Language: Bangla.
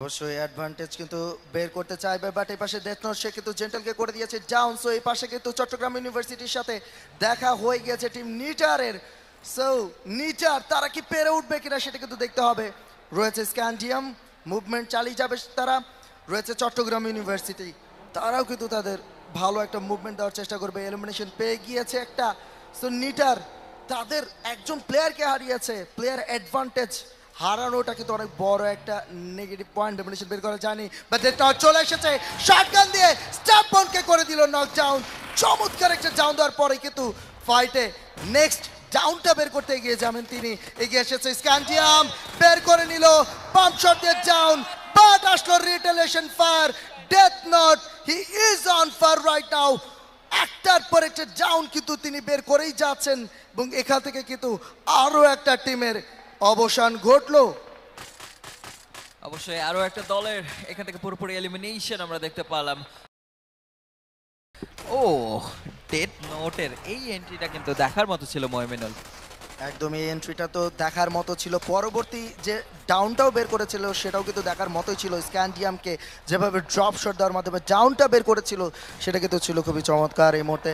অবশ্যই অ্যাডভান্টেজ কিন্তু বের করতে চাইবে, বাট এই পাশে ডেথ নোট সে কিন্তু জেন্টালকে করে দিয়েছে ডাউন। সো এই পাশে কিন্তু চট্টগ্রাম ইউনিভার্সিটির সাথে দেখা হয়ে গিয়েছে টিম নিটারের। সো নিটার তারা কি পেরে উঠবে কিনা সেটা কিন্তু দেখতে হবে। রয়েছে স্ক্যান্ডিয়াম, মুভমেন্ট চালিয়ে যাবে তারা। রয়েছে চট্টগ্রাম ইউনিভার্সিটি, তারাও কিন্তু তাদের ভালো একটা মুভমেন্ট দেওয়ার চেষ্টা করবে। এলিমিনেশন পেয়ে গিয়েছে একটা। সো নিটার তাদের একজন প্লেয়ারকে হারিয়েছে, প্লেয়ার অ্যাডভান্টেজ হারানোটা কিন্তু অনেক বড় একটা নেগেটিভ পয়েন্ট। ডমিনেশন বের করা জানি, বাট এটা চলে এসেছে শটগান দিয়ে স্ট্যাপবনকে করে দিল নকডাউন। চমৎকার একটা ডাউন দেওয়ার পরে কিন্তু ফাইটে নেক্সট ডাউনটা বের করতে এগিয়ে যাবেন তিনি। এগিয়ে এসেছে স্ক্যান্ডিয়াম, বের করে নিল পাম্প শট দিয়ে ডাউন, বাট আসলো retaliation fire. Death not he is on fire right now. একটার পর একটা ডাউন কিন্তু তিনি বের করেই যাচ্ছেন এবং এখান থেকে কিন্তু আরো একটা টিমের অবসান ঘটলো। অবশ্যই আরো একটা দলের এখান থেকে পুরোপুরি এলিমিনেশন আমরা দেখতে পেলাম। ও ডেথ নোটের এই এন্ট্রিটা কিন্তু দেখার মতো ছিল ময়মিনুল। একদম এই এন্ট্রিটা তো দেখার মতো ছিল। পরবর্তী যে ডাউনটাও বের করেছিল সেটাও কিন্তু দেখার মতোই ছিল। স্ক্যান্ডিয়ামকে যেভাবে ড্রপ শট দেওয়ার মাধ্যমে ডাউনটা বের করেছিল সেটা কিন্তু ছিল খুবই চমৎকার। এই মুহূর্তে